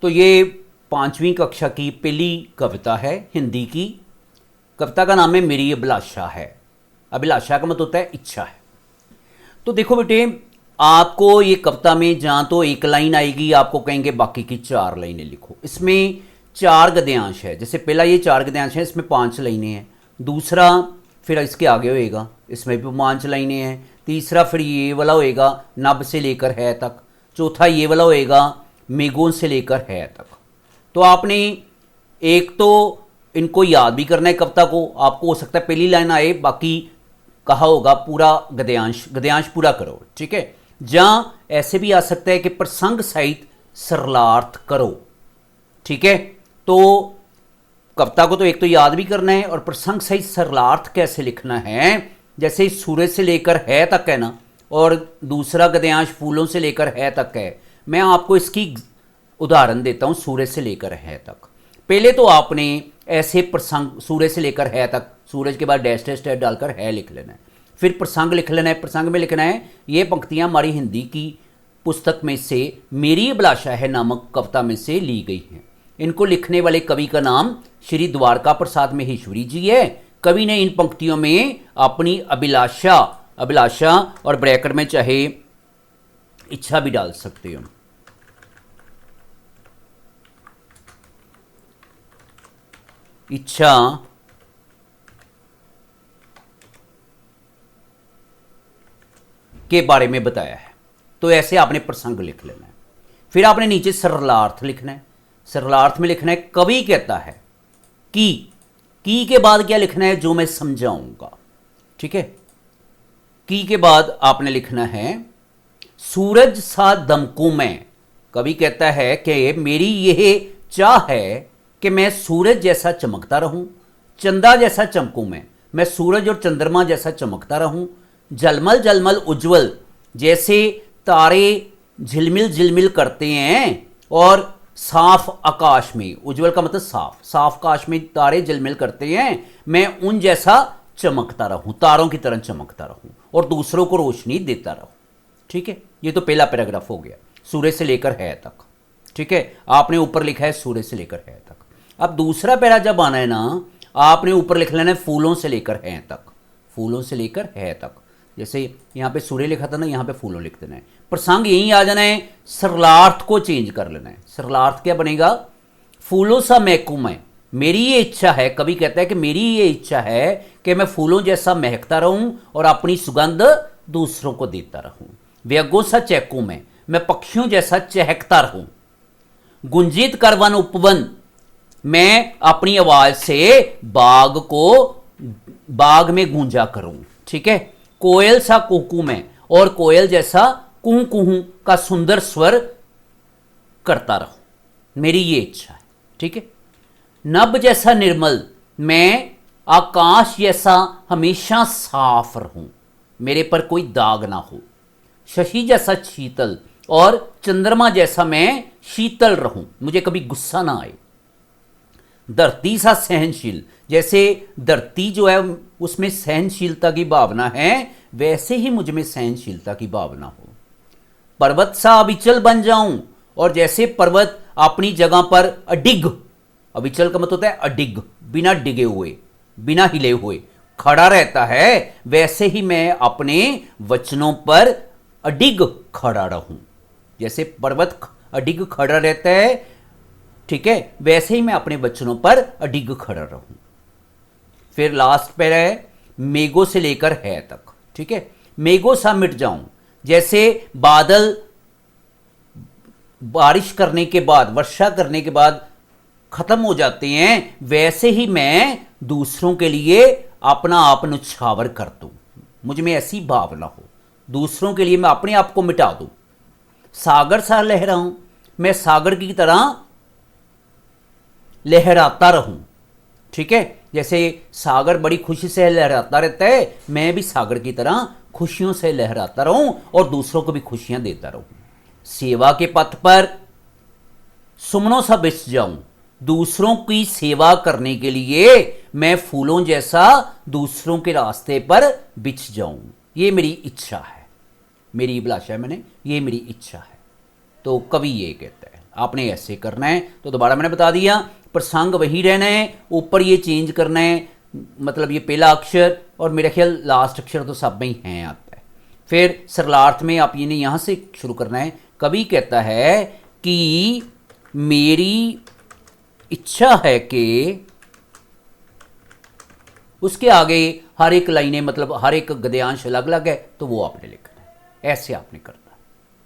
तो ये 5वीं कक्षा की पहली कविता है हिंदी की। कविता का नाम है मेरी अभिलाषा है। अभिलाषा का मतलब होता है इच्छा है। तो देखो बेटे, आपको ये कविता में जहाँ तो एक लाइन आएगी, आपको कहेंगे बाकी की 4 लाइनें लिखो। इसमें 4 गद्यांश है। जैसे पहला ये 4 गद्यांश है, इसमें 5 लाइनें हैं। दूसरा फिर इसके आगे होएगा, इसमें भी 5 लाइनें हैं। तीसरा फिर ये वाला होएगा नब से लेकर है तक। चौथा ये वाला होएगा मेघों से लेकर है तक। तो आपने एक तो इनको याद भी करना है कविता को। आपको हो सकता है पहली लाइन आए, बाकी कहा होगा पूरा गद्यांश पूरा करो, ठीक है। जहां ऐसे भी आ सकता है कि प्रसंग सहित सरलार्थ करो, ठीक है। तो कविता को तो एक तो याद भी करना है, और प्रसंग सहित सरलार्थ कैसे लिखना है। जैसे सूरज से लेकर है तक है ना, और दूसरा गद्यांश फूलों से लेकर है तक है। मैं आपको इसकी उदाहरण देता हूं। सूरज से लेकर है तक, पहले तो आपने ऐसे प्रसंग सूरज से लेकर है तक, सूरज के बाद डैश डैश डैश डालकर है लिख लेना है। फिर प्रसंग लिख लेना है। प्रसंग में लिखना है ये पंक्तियां हमारी हिंदी की पुस्तक में से मेरी अभिलाषा है नामक कविता में से ली गई हैं। इनको लिखने वाले कवि का नाम श्री द्वारका प्रसाद महेश्वरी जी है। कवि ने इन पंक्तियों में अपनी अभिलाषा और ब्रैकेट में चाहे इच्छा भी डाल सकते हो, इच्छा के बारे में बताया है। तो ऐसे आपने प्रसंग लिख लेना है। फिर आपने नीचे सरलार्थ लिखना है। सरलार्थ में लिखना है कवि कहता है की के बाद क्या लिखना है, जो मैं समझाऊंगा, ठीक है। की के बाद आपने लिखना है सूरज सा दमकूं मैं। कवि कहता है कि मेरी यह चाह है कि मैं सूरज जैसा चमकता रहूं, चंदा जैसा चमकूं मैं सूरज और चंद्रमा जैसा चमकता रहूं, झलमल झलमल उज्जवल जैसे तारे झिलमिल झिलमिल करते हैं, और साफ आकाश में, उज्जवल का मतलब साफ, साफ आकाश में तारे झिलमिल करते हैं, मैं उन जैसा चमकता रहूं, तारों की तरह चमकता रहूं और दूसरों को रोशनी देता रहूं, ठीक है। ये तो पहला पैराग्राफ हो गया, सूरज से लेकर है तक, ठीक है। आपने ऊपर लिखा है सूरज से लेकर है तक। अब दूसरा पैरा जब आना है ना, आपने ऊपर लिख लेना है फूलों से लेकर है तक। फूलों से लेकर है तक, जैसे यहाँ पे सूर्य लिखा था ना, यहाँ पे फूलों लिख देना है। प्रसंग यहीं आ जाना है, सरलार्थ को चेंज कर लेना है। सरलार्थ क्या बनेगा, फूलों सा महकूं मैं, मेरी ये इच्छा है। कवि कहता है कि मेरी ये इच्छा है कि मैं फूलों जैसा महकता रहूं और अपनी सुगंध दूसरों को देता रहूं। व्यगों सा चहकूं मैं पक्षियों जैसा चहकता रहूं। गुंजित कर वन उपवन, मैं अपनी आवाज से बाग में गूंजा करूं, ठीक है। कोयल सा कुहू मैं, और कोयल जैसा कुहू कुहू का सुंदर स्वर करता रहूं। मेरी ये इच्छा है, ठीक है। नभ जैसा निर्मल, मैं आकाश जैसा हमेशा साफ रहूं, मेरे पर कोई दाग ना हो। शशि जैसा शीतल, और चंद्रमा जैसा मैं शीतल रहूं, मुझे कभी गुस्सा ना आए। धरती सा सहनशील, जैसे धरती जो है उसमें सहनशीलता की भावना है, वैसे ही मुझ में सहनशीलता की भावना हो। पर्वत सा अविचल बन जाऊं, और जैसे पर्वत अपनी जगह पर अडिग, अविचल का मतलब होता है अडिग, बिना डिगे हुए, बिना हिले हुए खड़ा रहता है, वैसे ही मैं अपने वचनों पर अडिग खड़ा रहूं। जैसे पर्वत अडिग खड़ा रहता है, ठीक है, वैसे ही मैं अपने वचनों पर अडिग खड़ा रहूं। फिर लास्ट पैरा है मेघों से लेकर है तक, ठीक है। मेघों सा मिट जाऊं, जैसे बादल बारिश करने के बाद, वर्षा करने के बाद खत्म हो जाते हैं, वैसे ही मैं दूसरों के लिए अपना आप न्यौछावर कर दूं। मुझ में ऐसी भावना हो, दूसरों के लिए मैं अपने आप को मिटा दूं। सागर सा लहराऊं, मैं सागर की तरह लहराता रहूं, ठीक है। जैसे सागर बड़ी खुशी से लहराता रहता है, मैं भी सागर की तरह खुशियों से लहराता रहूं और दूसरों को भी खुशियां देता रहूं। सेवा के पथ पर सुमनों सा बिछ जाऊं, दूसरों की सेवा करने के लिए मैं फूलों जैसा दूसरों के रास्ते पर बिछ जाऊं। ये मेरी इच्छा है, मेरी अभिलाषा है, ये मेरी इच्छा है। तो कवि ये कहता है। आपने ऐसे करना है। तो दोबारा मैंने बता दिया, प्रसंग वही रहना है, ऊपर ये चेंज करना है, मतलब ये पहला अक्षर और मेरा ख्याल लास्ट अक्षर तो सब में ही हैं आता है। फिर सरलार्थ में आप ये यहाँ से शुरू करना है। कवि कहता है कि मेरी इच्छा है कि, उसके आगे हर एक लाइनें मतलब हर एक गद्यांश अलग अलग है, तो वो आपने लिखना है, ऐसे आपने करना है।